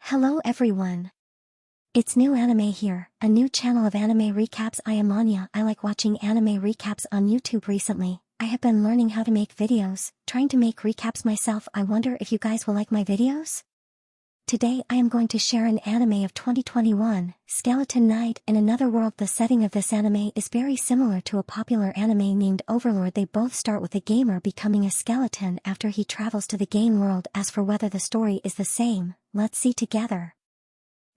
Hello everyone. It's new anime here, a new channel of anime recaps. I am Anya. I like watching anime recaps on YouTube recently. I have been learning how to make videos, trying to make recaps myself. I wonder if you guys will like my videos? Today I am going to share an anime of 2021, Skeletal Knight in Another World. The setting of this anime is very similar to a popular anime named Overlord. They both start with a gamer becoming a skeleton after he travels to the game world. As for whether the story is the same, let's see together.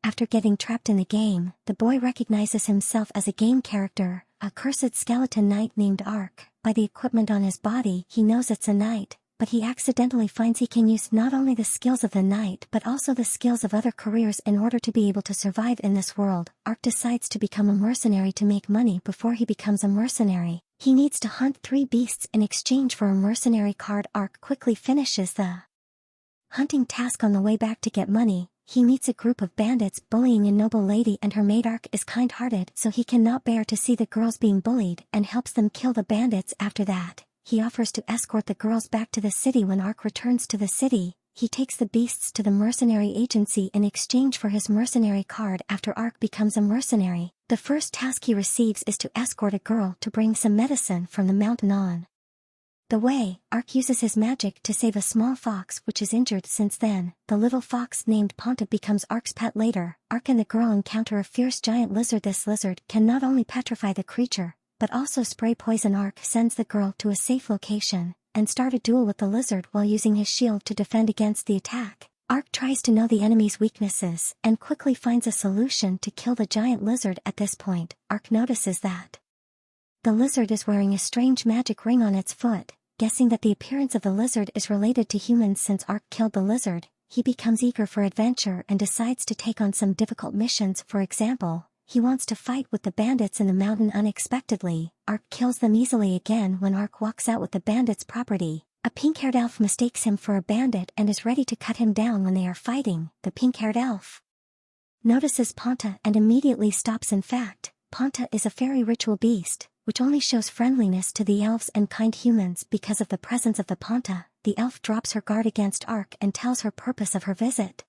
After getting trapped in the game, the boy recognizes himself as a game character, a cursed skeleton knight named Ark. By the equipment on his body, he knows it's a knight, but he accidentally finds he can use not only the skills of the knight but also the skills of other careers in order to be able to survive in this world. Ark decides to become a mercenary to make money. Before he becomes a mercenary, he needs to hunt 3 beasts in exchange for a mercenary card. Ark quickly finishes the hunting task. On the way back to get money, he meets a group of bandits bullying a noble lady and her maid. Ark is kind-hearted, so he cannot bear to see the girls being bullied and helps them kill the bandits. After that, he offers to escort the girls back to the city. When Ark returns to the city, he takes the beasts to the mercenary agency in exchange for his mercenary card. After Ark becomes a mercenary, the first task he receives is to escort a girl to bring some medicine from the mountain on the way. Ark uses his magic to save a small fox which is injured. Since then, the little fox named Ponta becomes Ark's pet. Later, Ark and the girl encounter a fierce giant lizard. This lizard can not only petrify the creature, but also spray poison. Ark sends the girl to a safe location and start a duel with the lizard while using his shield to defend against the attack. Ark tries to know the enemy's weaknesses and quickly finds a solution to kill the giant lizard. At this point, Ark notices that the lizard is wearing a strange magic ring on its foot. Guessing that the appearance of the lizard is related to humans since Ark killed the lizard, he becomes eager for adventure and decides to take on some difficult missions. For example, he wants to fight with the bandits in the mountain. Unexpectedly, Ark kills them easily again. When Ark walks out with the bandits' property, a pink-haired elf mistakes him for a bandit and is ready to cut him down. When they are fighting, the pink-haired elf notices Ponta and immediately stops. In fact, Ponta is a fairy ritual beast, which only shows friendliness to the elves and kind humans. Because of the presence of the Ponta, the elf drops her guard against Ark and tells her purpose of her visit.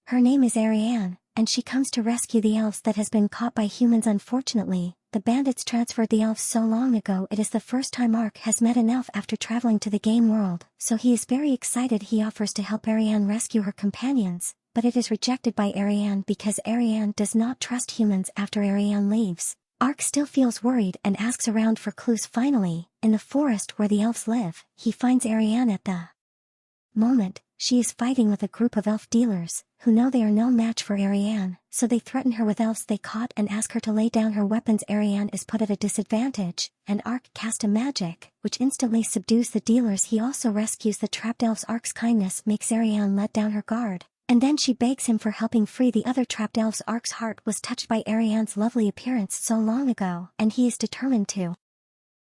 Her name is Ariane, and she comes to rescue the elves that has been caught by humans. Unfortunately, the bandits transferred the elves so long ago. It is the first time Ark has met an elf after traveling to the game world, so he is very excited. He offers to help Ariane rescue her companions, but it is rejected by Ariane because Ariane does not trust humans. After Ariane leaves, Ark still feels worried and asks around for clues. Finally, in the forest where the elves live, he finds Ariane. At the moment, she is fighting with a group of elf dealers, who know they are no match for Ariane, so they threaten her with elves they caught and ask her to lay down her weapons. Ariane is put at a disadvantage, and Ark casts a magic, which instantly subdues the dealers. He also rescues the trapped elves. Ark's kindness makes Ariane let down her guard, and then she begs him for helping free the other trapped elves. Ark's heart was touched by Ariane's lovely appearance so long ago, and he is determined to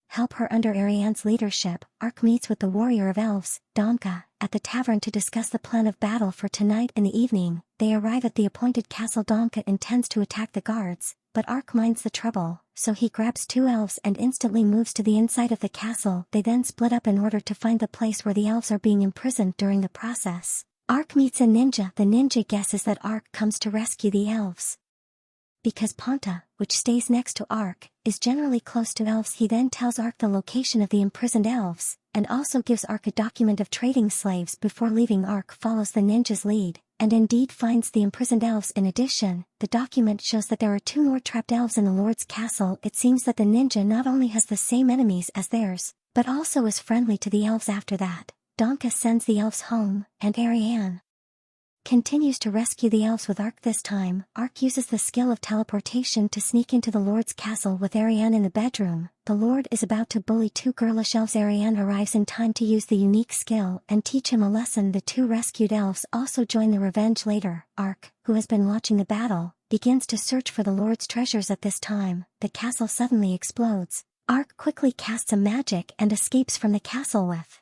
help her. Under Ariane's leadership, Ark meets with the warrior of elves, Donka, at the tavern to discuss the plan of battle for tonight. In the evening, they arrive at the appointed castle. Donka intends to attack the guards, but Ark minds the trouble, so he grabs 2 elves and instantly moves to the inside of the castle. They then split up in order to find the place where the elves are being imprisoned. During the process, Ark meets a ninja. The ninja guesses that Ark comes to rescue the elves. Because Ponta, which stays next to Ark, is generally close to elves, he then tells Ark the location of the imprisoned elves, and also gives Ark a document of trading slaves. Before leaving, Ark follows the ninja's lead, and indeed finds the imprisoned elves. In addition, the document shows that there are 2 more trapped elves in the Lord's castle. It seems that the ninja not only has the same enemies as theirs, but also is friendly to the elves. After that, Donka sends the elves home, and Ariane continues to rescue the elves with Ark. This time, Ark uses the skill of teleportation to sneak into the Lord's castle with Ariane in the bedroom. The Lord is about to bully 2 girlish elves. Ariane arrives in time to use the unique skill and teach him a lesson. The 2 rescued elves also join the revenge. Later, Ark, who has been watching the battle, begins to search for the Lord's treasures. At this time, the castle suddenly explodes. Ark quickly casts a magic and escapes from the castle with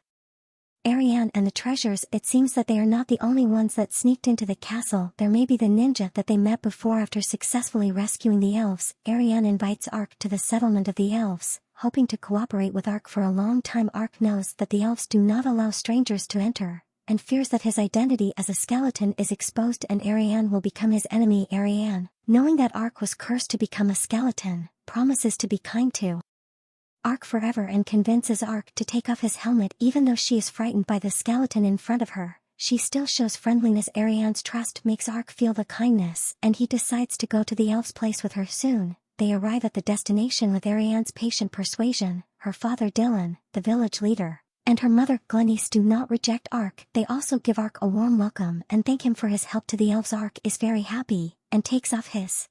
Ariane and the treasures. It seems that they are not the only ones that sneaked into the castle. There may be the ninja that they met before. After successfully rescuing the elves, Ariane invites Ark to the settlement of the elves, hoping to cooperate with Ark. For a long time, Ark knows that the elves do not allow strangers to enter, and fears that his identity as a skeleton is exposed and Ariane will become his enemy. Ariane, knowing that Arc was cursed to become a skeleton, promises to be kind to Arc forever and convinces Arc to take off his helmet even though she is frightened by the skeleton in front of her. She still shows friendliness. Ariane's trust makes Arc feel the kindness, and he decides to go to the elf's place with her soon. They arrive at the destination with Ariane's patient persuasion. Her father Dylan, the village leader, and her mother Glennice do not reject Arc. They also give Arc a warm welcome and thank him for his help to the elves. Arc is very happy, and takes off his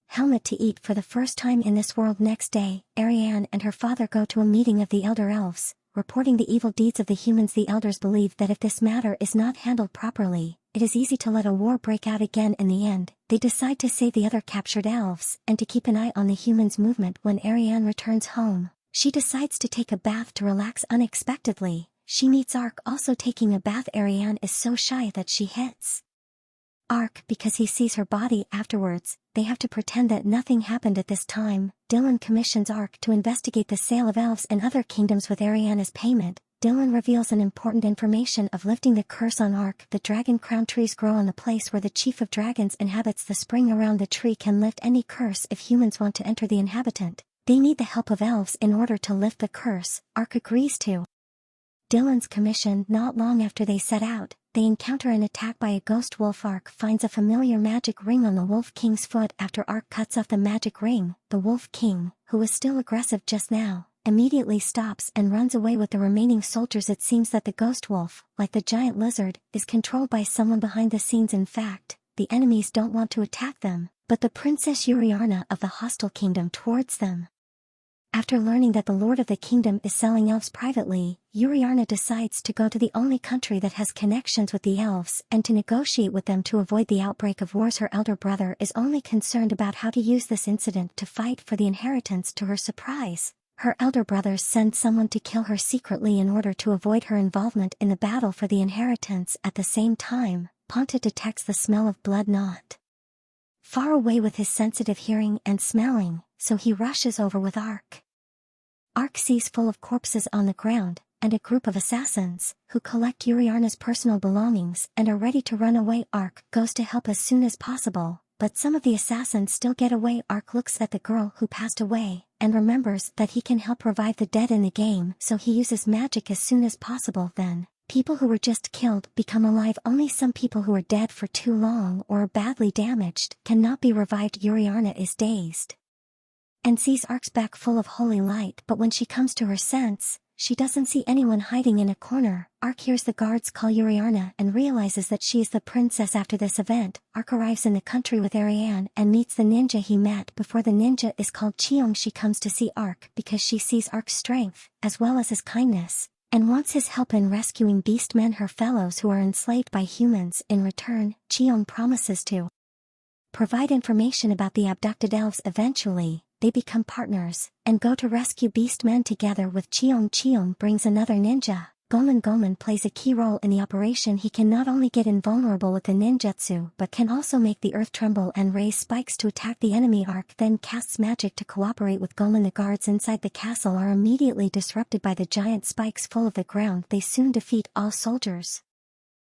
helmet to eat for the first time in this world. Next day, Ariane and her father go to a meeting of the elder elves, reporting the evil deeds of the humans. The elders believe that if this matter is not handled properly, it is easy to let a war break out again. In the end, they decide to save the other captured elves, and to keep an eye on the humans' movement. When Ariane returns home, she decides to take a bath to relax. Unexpectedly, she meets Arc also taking a bath. Ariane is so shy that she hits Arc because he sees her body. Afterwards, they have to pretend that nothing happened at this time. Dylan commissions Arc to investigate the sale of elves and other kingdoms with Ariane as payment. Dylan reveals an important information of lifting the curse on Arc. The dragon crown trees grow on the place where the chief of dragons inhabits. The spring around the tree can lift any curse. If humans want to enter the inhabitant, they need the help of elves in order to lift the curse. Arc agrees to Dylan's commission. Not long after they set out, they encounter an attack by a ghost wolf. Arc finds a familiar magic ring on the Wolf King's foot. After Arc cuts off the magic ring, the Wolf King, who was still aggressive just now, immediately stops and runs away with the remaining soldiers. It seems that the ghost wolf, like the giant lizard, is controlled by someone behind the scenes. In fact, the enemies don't want to attack them, but the Princess Yuriarna of the hostile kingdom towards them. After learning that the lord of the kingdom is selling elves privately, Yuriarna decides to go to the only country that has connections with the elves and to negotiate with them to avoid the outbreak of wars. Her elder brother is only concerned about how to use this incident to fight for the inheritance. To her surprise, her elder brothers send someone to kill her secretly in order to avoid her involvement in the battle for the inheritance. At the same time, Ponta detects the smell of blood not far away with his sensitive hearing and smelling, so he rushes over with Arc. Arc sees full of corpses on the ground, and a group of assassins, who collect Yuriarna's personal belongings and are ready to run away. Arc goes to help as soon as possible, but some of the assassins still get away. Arc looks at the girl who passed away, and remembers that he can help revive the dead in the game, so he uses magic as soon as possible. Then, people who were just killed become alive. Only some people who are dead for too long or are badly damaged cannot be revived. Yuriarna is dazed and sees Arc's back full of holy light, but when she comes to her sense, she doesn't see anyone hiding in a corner. Arc hears the guards call Yuriarna and realizes that she is the princess. After this event, Arc arrives in the country with Ariane and meets the ninja he met before. The ninja is called Cheong. She comes to see Arc because she sees Arc's strength, as well as his kindness, and wants his help in rescuing beastmen, her fellows who are enslaved by humans. In return, Cheong promises to provide information about the abducted elves. Eventually, they become partners, and go to rescue beastmen together with Cheong. Cheong brings another ninja. Gomen. Gomen plays a key role in the operation. He can not only get invulnerable with the ninjutsu but can also make the earth tremble and raise spikes to attack the enemy. Arc then casts magic to cooperate with Gomen. The guards inside the castle are immediately disrupted by the giant spikes full of the ground. They soon defeat all soldiers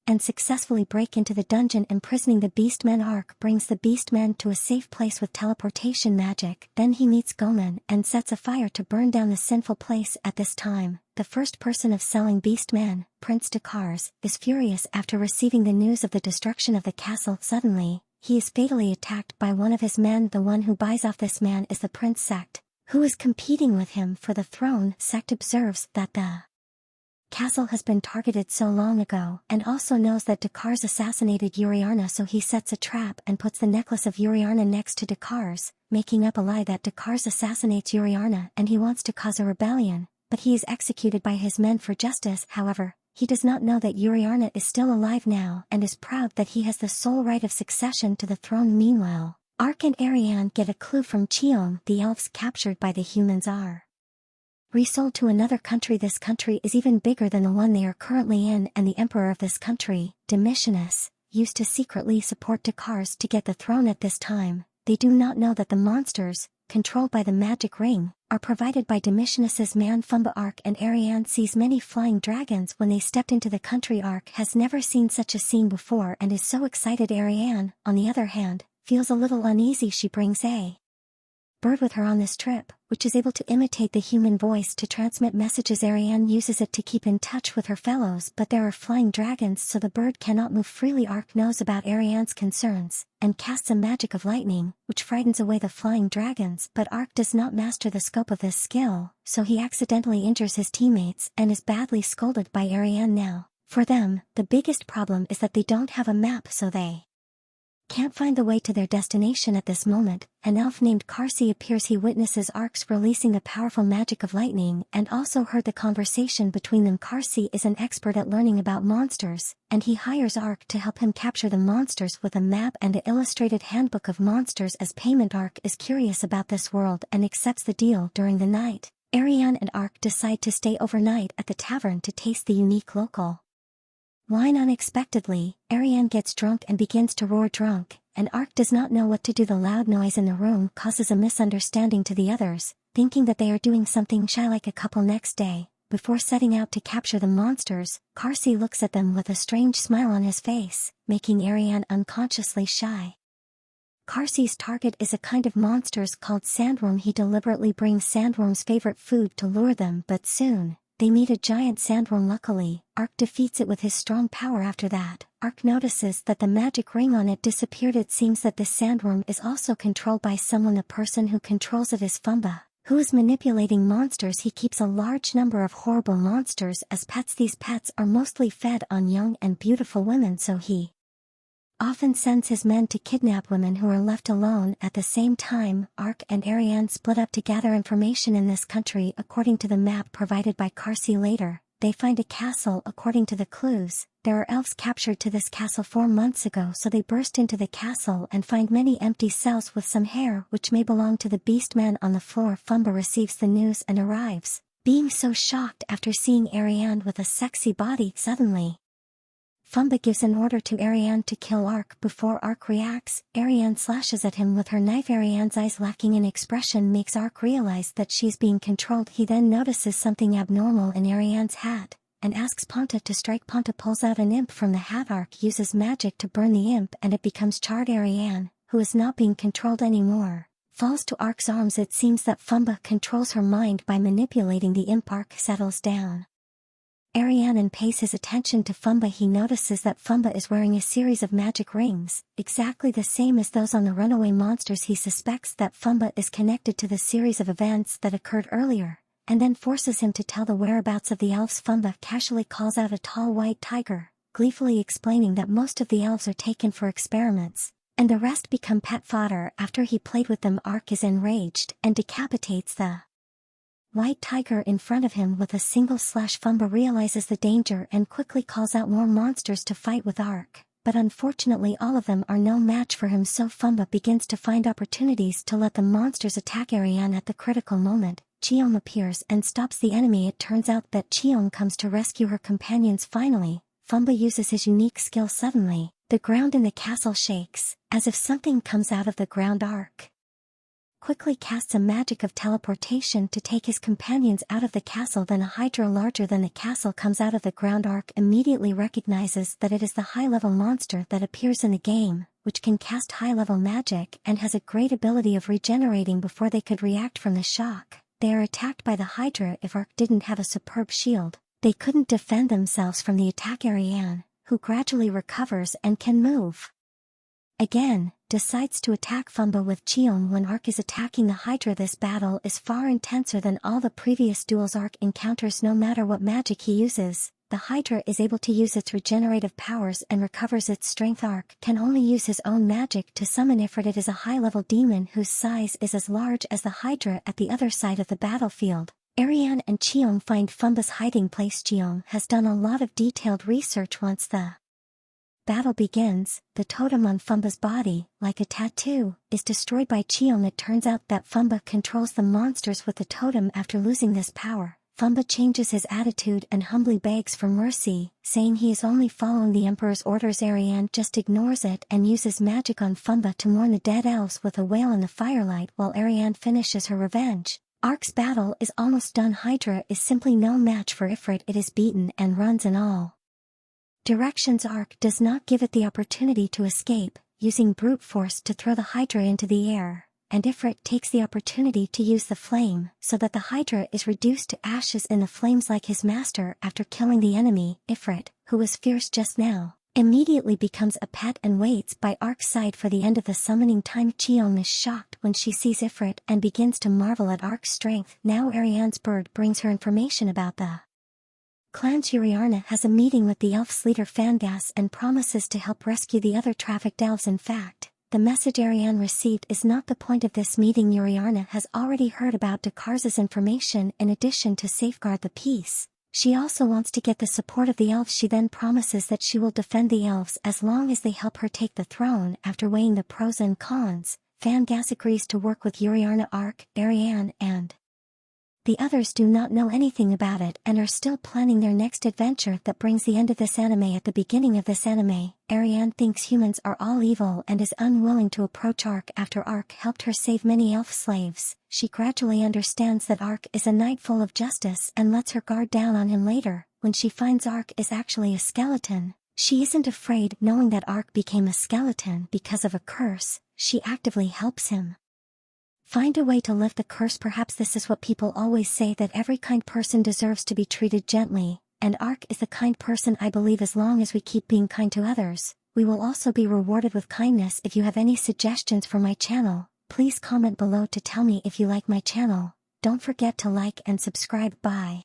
and successfully break into the dungeon, imprisoning the beastmen. Arc brings the beastmen to a safe place with teleportation magic. Then he meets Gomen and sets a fire to burn down the sinful place. At this time, the first person of selling beastmen, Prince Dakars, is furious after receiving the news of the destruction of the castle. Suddenly, he is fatally attacked by one of his men. The one who buys off this man is the Prince Sect, who is competing with him for the throne. Sect observes that the castle has been targeted so long ago and also knows that Dakars assassinated Yuriarna, so he sets a trap and puts the necklace of Yuriarna next to Dakars, making up a lie that Dakars assassinates Yuriarna and he wants to cause a rebellion, but he is executed by his men for justice. However, he does not know that Yuriarna is still alive now and is proud that he has the sole right of succession to the throne. Meanwhile, Arc and Ariane get a clue from Cheong. The elves captured by the humans are resold to another country. This country is even bigger than the one they are currently in, and the emperor of this country, Domitianus, used to secretly support Dakars to get the throne. At this time, they do not know that the monsters, controlled by the magic ring, are provided by Dimissionus's man Fumba. Arc and Ariane sees many flying dragons when they stepped into the country. Arc has never seen such a scene before and is so excited. Ariane, on the other hand, feels a little uneasy. She brings a bird with her on this trip, which is able to imitate the human voice to transmit messages. Ariane uses it to keep in touch with her fellows, but there are flying dragons, so the bird cannot move freely. Arc knows about Ariane's concerns, and casts a magic of lightning, which frightens away the flying dragons, but Arc does not master the scope of this skill, so he accidentally injures his teammates and is badly scolded by Ariane. Now, for them, the biggest problem is that they don't have a map, so they can't find the way to their destination at this moment. An elf named Karsi appears. He witnesses Arc's releasing the powerful magic of lightning and also heard the conversation between them. Karsi is an expert at learning about monsters, and he hires Arc to help him capture the monsters with a map and an illustrated handbook of monsters as payment. Arc is curious about this world and accepts the deal. During the night, Ariane and Arc decide to stay overnight at the tavern to taste the unique local wine. Unexpectedly, Ariane gets drunk and begins to roar drunk, and Arc does not know what to do. The loud noise in the room causes a misunderstanding to the others, thinking that they are doing something shy like a couple. Next day, before setting out to capture the monsters, Karsi looks at them with a strange smile on his face, making Ariane unconsciously shy. Karsi's target is a kind of monsters called sandworm. He deliberately brings sandworm's favorite food to lure them, but soon they meet a giant sandworm. Luckily, Arc defeats it with his strong power. After that, Arc notices that the magic ring on it disappeared. It seems that this sandworm is also controlled by someone. The person who controls it is Fumba, who is manipulating monsters. He keeps a large number of horrible monsters as pets. These pets are mostly fed on young and beautiful women, so he often sends his men to kidnap women who are left alone. At the same time, Arc and Ariane split up to gather information in this country. According to the map provided by Karsi later, they find a castle. According to the clues, there are elves captured to this castle 4 months ago, so they burst into the castle and find many empty cells with some hair which may belong to the beast man on the floor. Fumba receives the news and arrives, being so shocked after seeing Ariane with a sexy body. Suddenly, Fumba gives an order to Ariane to kill Arc. Before Arc reacts, Ariane slashes at him with her knife. Ariane's eyes lacking in expression makes Arc realize that she's being controlled. He then notices something abnormal in Ariane's hat, and asks Ponta to strike. Ponta pulls out an imp from the hat. Arc uses magic to burn the imp and it becomes charred. Ariane, who is not being controlled anymore, falls to Arc's arms. It seems that Fumba controls her mind by manipulating the imp. Arc settles down Ariane pays his attention to Fumba. He notices that Fumba is wearing a series of magic rings, exactly the same as those on the runaway monsters. He suspects that Fumba is connected to the series of events that occurred earlier, and then forces him to tell the whereabouts of the elves. Fumba casually calls out a tall white tiger, gleefully explaining that most of the elves are taken for experiments, and the rest become pet fodder. After he played with them, Arc is enraged and decapitates the white tiger in front of him with a single slash. Fumba realizes the danger and quickly calls out more monsters to fight with Arc, but unfortunately all of them are no match for him, so Fumba begins to find opportunities to let the monsters attack Ariane. At the critical moment, Cheong appears and stops the enemy. It turns out that Cheong comes to rescue her companions. Finally, Fumba uses his unique skill. Suddenly, the ground in the castle shakes, as if something comes out of the ground. Arc quickly casts a magic of teleportation to take his companions out of the castle. Then a hydra larger than the castle comes out of the ground. Arc immediately recognizes that it is the high-level monster that appears in the game, which can cast high-level magic and has a great ability of regenerating before they could react from the shock. They are attacked by the hydra. If Arc didn't have a superb shield, they couldn't defend themselves from the attack. Ariane, who gradually recovers and can move again, decides to attack Fumba with Cheong when Arc is attacking the hydra. This battle is far intenser than all the previous duels Arc encounters. No matter what magic he uses, the hydra is able to use its regenerative powers and recovers its strength. Arc can only use his own magic to summon Ifrit. It is a high-level demon whose size is as large as the hydra at the other side of the battlefield. Ariane and Cheong find Fumba's hiding place. Cheong has done a lot of detailed research. Once the battle begins, the totem on Fumba's body, like a tattoo, is destroyed by Cheong. It turns out that Fumba controls the monsters with the totem. After losing this power, Fumba changes his attitude and humbly begs for mercy, saying he is only following the Emperor's orders. Ariane just ignores it and uses magic on Fumba to mourn the dead elves with a wail in the firelight while Ariane finishes her revenge. Ark's battle is almost done. Hydra is simply no match for Ifrit. It is beaten and runs in all directions. Ark does not give it the opportunity to escape, using brute force to throw the Hydra into the air, and Ifrit takes the opportunity to use the flame so that the Hydra is reduced to ashes in the flames like his master. After killing the enemy, Ifrit, who was fierce just now, immediately becomes a pet and waits by Ark's side for the end of the summoning time. Chion is shocked when she sees Ifrit and begins to marvel at Ark's strength. Now Ariane's bird brings her information about the clan's. Yuriarna has a meeting with the elf's leader Fangas and promises to help rescue the other trafficked elves. In fact, the message Ariane received is not the point of this meeting. Yuriarna has already heard about Dakarza's information. In addition to safeguard the peace, she also wants to get the support of the elves. She then promises that she will defend the elves as long as they help her take the throne. After weighing the pros and cons, Fangas agrees to work with Yuriarna. Ark, Ariane, and the others do not know anything about it and are still planning their next adventure. That brings the end of this anime. At the beginning of this anime, Ariane thinks humans are all evil and is unwilling to approach Ark. After Ark helped her save many elf slaves, she gradually understands that Ark is a knight full of justice and lets her guard down on him. Later, when she finds Ark is actually a skeleton, she isn't afraid. Knowing that Ark became a skeleton because of a curse, she actively helps him find a way to lift the curse. Perhaps this is what people always say, that every kind person deserves to be treated gently, and Ark is the kind person. I believe as long as we keep being kind to others, we will also be rewarded with kindness. If you have any suggestions for my channel, please comment below to tell me. If you like my channel, don't forget to like and subscribe. Bye.